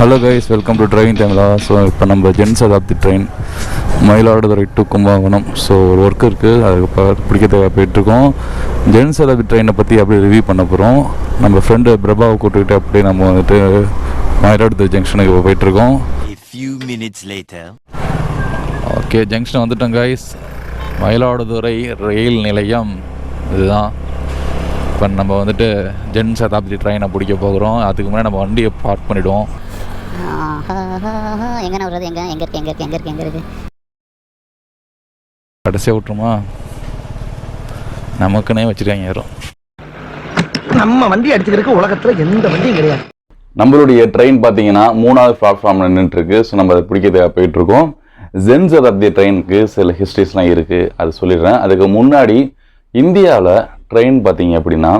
Hello guys, welcome to train டைமில். So இப்போ நம்ம SHATABTHI train Mayiladuthurai to Kumbakonam. So ஒரு ஒர்க் இருக்குது, அதுக்கு பிடிக்கிறதுக்காக போயிட்டுருக்கோம். SHATABTHI ட்ரெயினை பற்றி அப்படியே ரிவ்யூ பண்ண போகிறோம். நம்ம ஃப்ரெண்டு பிரபாவை கூப்பிட்டுக்கிட்டு அப்படியே நம்ம வந்துட்டு மயிலாடுதுறை ஜங்ஷனுக்கு இப்போ போயிட்டுருக்கோம். ஓகே, ஜங்ஷன் வந்துட்டோம் கைஸ். மயிலாடுதுறை ரயில் நிலையம் இதுதான். இப்போ நம்ம வந்துட்டு SHATABTHI ட்ரெயினை பிடிக்க போகிறோம். அதுக்கு முன்னாடி நம்ம வண்டியை பார்க் பண்ணிவிடுவோம். எங்கே வருது? எங்கே இருக்கு? கடைசியாக விட்டுருமா? நமக்குன்னே வச்சுருக்காங்க யாரும். நம்ம வண்டி அடிச்சுக்கிறதுக்கு உலகத்தில் எந்த வண்டியும் கிடையாது. நம்மளுடைய ட்ரெயின் பார்த்தீங்கன்னா 3வது பிளாட்ஃபார்மில் நின்றுட்டுருக்கு. ஸோ நம்ம அதை பிடிக்கிறதுக்காக போயிட்டுருக்கோம். SHATABTHI ட்ரெயினுக்கு சில ஹிஸ்ட்ரிஸ்லாம் இருக்குது, அது சொல்லிடுறேன். அதுக்கு முன்னாடி இந்தியாவில் ட்ரெயின் பார்த்தீங்க அப்படின்னா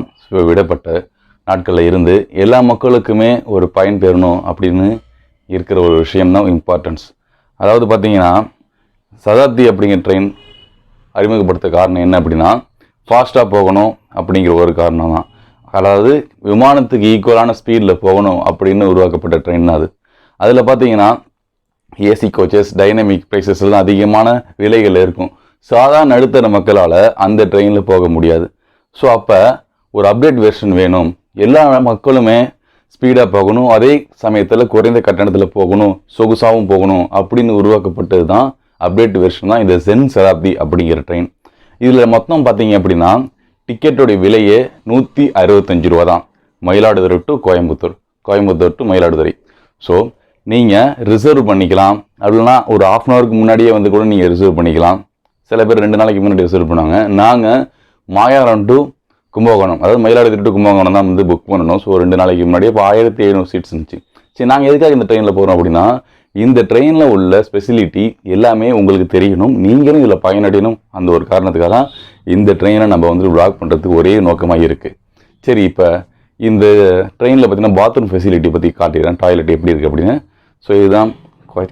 விடப்பட்ட நாட்களில் இருந்து எல்லா மக்களுக்குமே ஒரு பயன் பெறணும் அப்படின்னு இருக்கிற ஒரு விஷயம்தான் இம்பார்ட்டன்ஸ். அதாவது பார்த்தீங்கன்னா சதாப்தி அப்படிங்கிற ட்ரெயின் அறிமுகப்படுத்த காரணம் என்ன அப்படின்னா, ஃபாஸ்ட்டாக போகணும் அப்படிங்கிற ஒரு காரணம் தான். அதாவது விமானத்துக்கு ஈக்குவலான ஸ்பீடில் போகணும் அப்படின்னு உருவாக்கப்பட்ட ட்ரெயின் தான் அது. அதில் பார்த்தீங்கன்னா ஏசி கோச்சஸ், டைனமிக் ப்ரைஸஸ் எல்லாம் அதிகமான விலைகள் இருக்கும். சாதாரண நடுத்தர மக்களால் அந்த ட்ரெயினில் போக முடியாது. ஸோ அப்போ ஒரு அப்டேட் வெர்ஷன் வேணும், எல்லா மக்களுமே ஸ்பீடாக போகணும், அதே சமயத்தில் குறைந்த கட்டணத்தில் போகணும், சொகுசாகவும் போகணும் அப்படின்னு உருவாக்கப்பட்டது தான் அப்டேட் வெர்ஷன் தான் இந்த SHATABTHI அப்படிங்கிற ட்ரெயின். இதில் மொத்தம் பார்த்தீங்க அப்படின்னா டிக்கெட்டோடைய விலையே 165 ரூபா தான். Mayiladuthurai to Coimbatore, Coimbatore to Mayiladuthurai. So நீங்கள் ரிசர்வ் பண்ணிக்கலாம், அப்படின்னா ஒரு ½ அன் ஹவருக்கு முன்னாடியே வந்து கூட நீங்கள் ரிசர்வ் பண்ணிக்கலாம். சில பேர் 2 நாளைக்கு முன்னாடி ரிசர்வ் பண்ணுவாங்க. நாங்கள் மாயாரம் டு கும்பகோணம், அதாவது மயிலாடுதுறை டு கும்பகோணம் தான் வந்து புக் பண்ணணும். ஸோ 2 நாளைக்கு முன்னாடியே இப்போ 1700 சீட்ஸ் இருந்துச்சு. சரி, நாங்கள் எதுக்காக இந்த ட்ரெயினில் போகிறோம் அப்படின்னா, இந்த ட்ரெயினில் உள்ள ஸ்பெசிலிட்டி எல்லாமே உங்களுக்கு தெரியணும், நீங்களும் இதில் பயனடையணும். அந்த ஒரு காரணத்துக்காக தான் இந்த ட்ரெயினை நம்ம வந்து வ்ளாக் பண்ணுறதுக்கு ஒரே நோக்கமாக இருக்குது. சரி, இப்போ இந்த ட்ரெயினில் பார்த்தீங்கன்னா பாத்ரூம் ஃபெசிலிட்டி பற்றி காட்டிடுறேன், டாய்லெட் எப்படி இருக்குது அப்படின்னு. ஸோ இதுதான்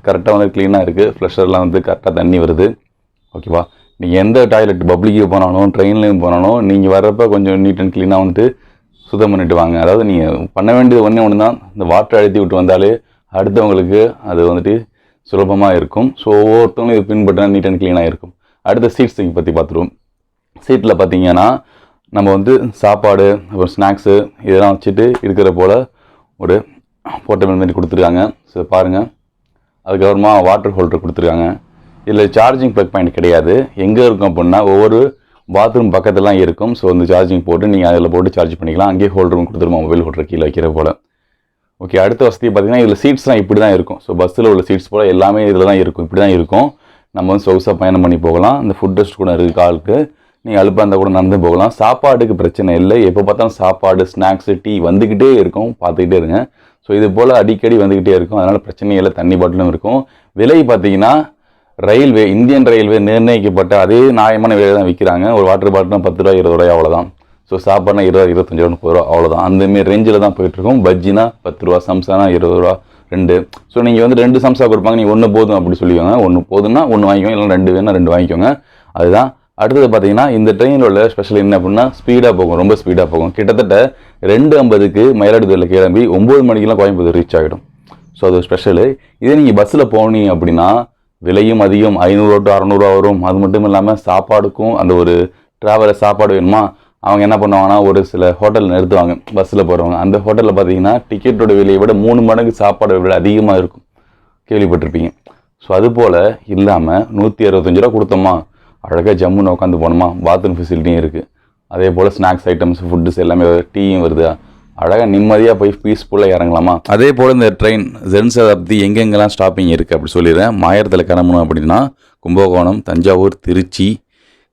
கரெக்டாக வந்து க்ளீனாக இருக்குது, ஃப்ளஷர்லாம் வந்து கரெக்டாக தண்ணி வருது. ஓகேவா? நீங்கள் எந்த டாய்லெட் பப்ளிக்கு போனாலும் ட்ரெயின்லேயும் போனாலும் நீங்கள் வர்றப்போ கொஞ்சம் நீட் அண்ட் க்ளீனாக வந்துட்டு சுத்தம் பண்ணிட்டு வாங்க. அதாவது நீங்கள் பண்ண வேண்டியது ஒன்று தான், இந்த வாட்டர் அழுத்தி விட்டு வந்தாலே அடுத்தவங்களுக்கு அது வந்துட்டு சுலபமாக இருக்கும். ஸோ ஒவ்வொருத்தவங்களும் இது பின்பற்றினா நீட் அண்ட் க்ளீனாக இருக்கும். அடுத்த சீட்ஸுக்கு பற்றி பார்த்துருவோம். சீட்டில் பார்த்தீங்கன்னா நம்ம வந்து சாப்பாடு, அப்புறம் ஸ்நாக்ஸு இதெல்லாம் வச்சுட்டு இருக்கிற போல் ஒரு போர்ட்டபிள் மாதிரி கொடுத்துருக்காங்க. ஸோ பாருங்கள். அதுக்கப்புறமா வாட்டர் ஹோல்டர் கொடுத்துருக்காங்க. இதில் சார்ஜிங் ப்ளக் பாயிண்ட் கிடையாது. எங்கே இருக்கும் அப்படின்னா ஒவ்வொரு பாத்ரூம் பக்கத்துலாம் இருக்கும். ஸோ வந்து சார்ஜிங் போட்டு நீங்கள் அதில் போட்டு சார்ஜ் பண்ணிக்கலாம். அங்கேயே ஹோல்டரும் கொடுத்துருமா, மொபைல் ஹோல்டர் கீழே வைக்கிற போல். ஓகே, அடுத்த வசதி பார்த்தீங்கன்னா இதில் சீட்ஸ்லாம் இப்படி தான் இருக்கும். ஸோ பஸ்ஸில் உள்ள சீட்ஸ் போல் எல்லாமே இதில் தான் இருக்கும், இப்படி தான் இருக்கும். நம்ம வந்து சொகுசாக பயணம் பண்ணி போகலாம். இந்த ஃபுட் டெஸ்ட் கூட இருக்குது காலுக்கு, நீங்கள் அலுப்பாக இருந்தால் கூட நடந்து போகலாம். சாப்பாடுக்கு பிரச்சனை இல்லை, எப்போ பார்த்தாலும் சாப்பாடு, ஸ்நாக்ஸு, டீ வந்துக்கிட்டே இருக்கும், பார்த்துக்கிட்டே இருங்க. ஸோ இது போல் அடிக்கடி வந்துக்கிட்டே இருக்கும், அதனால் பிரச்சனையே இல்லை. தண்ணி பாட்டிலும் இருக்கும். விலை பார்த்தீங்கன்னா ரயில்வே, இந்தியன் ரயில்வே நிர்ணயிக்கப்பட்ட அதே நியாயமான விலை தான் விற்கிறாங்க. ஒரு வாட்டர் பாட்டில்னா 10 ரூபா 20 ரூபாய் அவ்வளோதான். ஸோ சாப்பாடுனா 20 25 ரூபா 30 ரூபா அவ்வளோதான். அந்தமாரி ரேஞ்சில் தான் போயிட்டுருக்கோம். பஜ்ஜினா 10 ரூபா, சம்சானா 20 ரூபா 2. ஸோ நீங்கள் வந்து 2 சம்சா கொடுப்பாங்க, நீங்கள் 1 போதும் அப்படி சொல்லிக்கோங்க. 1 போதுன்னா 1 வாங்கிக்கோங்க, இல்லை 2 வேணும்னா 2 வாங்கிக்கோங்க. அதுதான். அடுத்தது பார்த்தீங்கன்னா இந்த ட்ரெயினில் உள்ள ஸ்பெஷல் என்ன அப்படின்னா ஸ்பீடாக போகும், ரொம்ப ஸ்பீடாக போகும். கிட்டத்தட்ட 2:50க்கு மயிலாடுதுறையில் கிளம்பி 9 மணிக்கெலாம் கோயம்புத்தூர் ரீச் ஆகிடும். ஸோ அது ஸ்பெஷலு. இதே நீங்கள் பஸ்ஸில் போனீங்க அப்படின்னா விலையும் அதிகம், 500 to 600 வரும். அது மட்டும் இல்லாமல் சாப்பாடுக்கும் அந்த ஒரு ட்ராவலில் சாப்பாடு வேணுமா, அவங்க என்ன பண்ணுவாங்கன்னா ஒரு சில ஹோட்டலில் நிறுத்துவாங்க பஸ்ஸில் போகிறவங்க. அந்த ஹோட்டலில் பார்த்தீங்கன்னா டிக்கெட்டோட விலையை விட 3 மடங்கு சாப்பாடை விட அதிகமாக இருக்கும், கேள்விப்பட்டிருப்பீங்க. ஸோ அது போல் இல்லாமல் 165 ரூபா கொடுத்தோமா, அழகாக ஜம்முன்னு உட்காந்து போனோமா, பாத்ரூம் ஃபெசிலிட்டியும் இருக்குது. அதே போல் ஸ்நாக்ஸ் ஐட்டம்ஸ், ஃபுட்ஸ் எல்லாமே, டீயும் வருது, அழகாக நிம்மதியாக போய் பீஸ்ஃபுல்லாக இறங்கலாமா. அதே போல் இந்த ட்ரெயின் SHATABTHI எங்கெங்கெல்லாம் ஸ்டாப்பிங் இருக்குது அப்படி சொல்லிடுறேன். மாயரத்தில் கிளம்பணும் அப்படின்னா கும்பகோணம், தஞ்சாவூர், திருச்சி,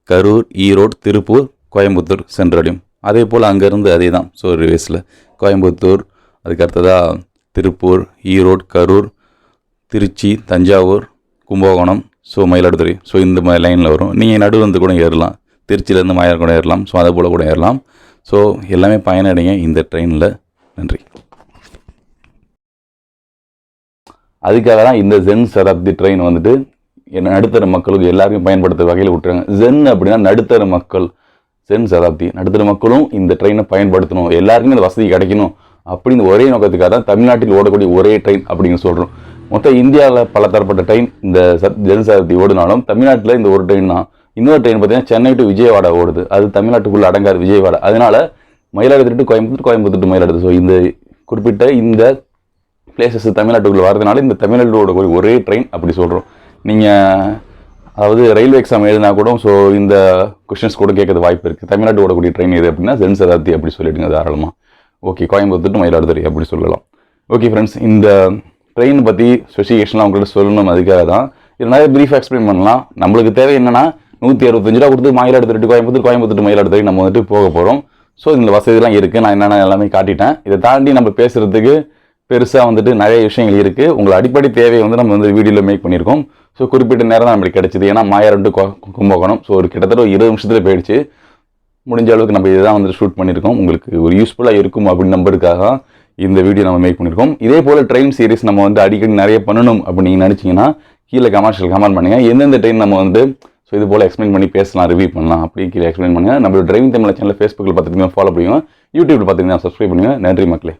கரூர், ஈரோடு, திருப்பூர், கோயம்புத்தூர் சென்றடையும். அதே போல் அங்கேருந்து அதே தான். ஸோ ரிவேஸில் கோயம்புத்தூர், அதுக்கு அடுத்ததாக திருப்பூர், ஈரோடு, கரூர், திருச்சி, தஞ்சாவூர், கும்பகோணம், ஸோ மயிலாடுதுறை. ஸோ இந்த மாதிரி லைனில் வரும். நீங்கள் நடுவில் வந்து கூட ஏறலாம், திருச்சியிலேருந்து மாயார் கூட ஏறலாம். ஸோ அதை போல் கூட ஏறலாம். ஸோ எல்லாமே பயனடைங்க இந்த ட்ரெயினில். நன்றி. அதுக்காக தான் இந்த SHATABTHI ட்ரெயின் வந்துட்டு நடுத்தர மக்களுக்கு எல்லாருக்கும் பயன்படுத்துகிற வகையில் விட்டுறாங்க. அப்படின்னா நடுத்தர மக்கள், SHATABTHI நடுத்தர மக்களும் இந்த ட்ரெயினை பயன்படுத்தணும், எல்லாருக்குமே இந்த வசதி கிடைக்கணும் அப்படின்னு ஒரே நோக்கத்துக்காக தான் தமிழ்நாட்டில் ஓடக்கூடிய ஒரே ட்ரெயின் அப்படின்னு சொல்கிறோம். மொத்தம் இந்தியாவில் பல தரப்பட்ட ட்ரெயின் இந்த ஜன்சதாப்தி ஓடினாலும் தமிழ்நாட்டில் இந்த ஒரு ட்ரெயின் தான். இன்னொரு ட்ரெயின் பார்த்தீங்கன்னா சென்னை டு விஜயவாடா ஓடுது. அது தமிழ்நாட்டுக்குள்ளே அடங்காது விஜயவாடா. அதனால Mayiladuthurai to Coimbatore, Coimbatore to Mayiladuthurai. So இந்த குறிப்பிட்ட இந்த பிளேசஸ் தமிழ்நாட்டுக்குள்ளே வரதுனால இந்த தமிழ்நாட்டோட ஒரே ட்ரெயின் அப்படி சொல்கிறோம். நீங்கள் அதாவது ரயில்வே எக்ஸாம் எழுதினா கூட ஸோ இந்த கொஷின்ஸ் கூட கேட்கறது வாய்ப்பு இருக்குது. தமிழ்நாட்டு ஓடக்கூடிய ட்ரெயின் எது அப்படின்னா ஜன்சதாப்தி அப்படி சொல்லிடுங்க தாராளமாக. ஓகே, கோயம்புத்தூர் டு மயிலாடுதுறை அப்படி சொல்லலாம். ஓகே ஃப்ரெண்ட்ஸ், இந்த ட்ரெயின் பற்றி ஸ்பெசிஃபிகேஷன்லாம் உங்கள்கிட்ட சொல்லணும். அதுக்காக தான் இது நிறைய ப்ரீஃபாக எக்ஸ்பிளைன் பண்ணலாம். நம்மளுக்கு தேவை என்னன்னா 165 ரூபா கொடுத்து மயிலாடுதுறை டு கோயம்புத்தூர், கோயம்புத்தூர் டு மயிலாடுதுறை நம்ம வந்துட்டு போக போகிறோம். ஸோ இந்த வசதிலாம் இருக்குது. நான் என்னென்ன எல்லாமே காட்டிட்டேன். இதை தாண்டி நம்ம பேசுகிறதுக்கு பெருசாக வந்துட்டு நிறைய விஷயங்கள் இருக்குது. உங்களை அடிப்படை தேவையை வந்து நம்ம வந்து வீடியோவில் மேக் பண்ணியிருக்கோம். ஸோ குறிப்பிட்ட நேரம் தான் நம்மளுக்கு கிடச்சிது. ஏன்னா மாயாரம் டு கும்பகோணம். ஸோ ஒரு கிட்டத்தட்ட 20 நிமிஷத்தில் போயிடுச்சு. முடிஞ்ச அளவுக்கு நம்ம இதை தான் வந்து ஷூட் பண்ணியிருக்கோம். உங்களுக்கு ஒரு யூஸ்ஃபுல்லாக இருக்கும் அப்படின்னு நம்பருக்காக இந்த வீடியோ நம்ம மேக் பண்ணியிருக்கோம். இதே போல் ட்ரெயின் சீரிஸ் நம்ம வந்து அடிக்கடி நிறைய பண்ணணும் அப்படின்னு நீங்கள் நினச்சிங்கன்னா கீழே கமெண்ட் பண்ணுங்கள். எந்தெந்த ட்ரெயின் நம்ம வந்து ஸோ இது போல் எக்ஸ்பிளைன் பண்ணி பேசலாம், ரிவ்யூ பண்ணலாம் அப்படின்னு கீழே எக்ஸ்பிளைன் பண்ணுங்கள். நம்மளோட டிரைவிங் தமிழ் சேனல் ஃபேஸ்புக்கில் பார்த்துட்டு ஃபாலோ பண்ணுங்க, யூடியூப்பில் பார்த்துக்கிங்கன்னா சப்ஸ்கிரைப் பண்ணுங்கள். நன்றி மக்களே.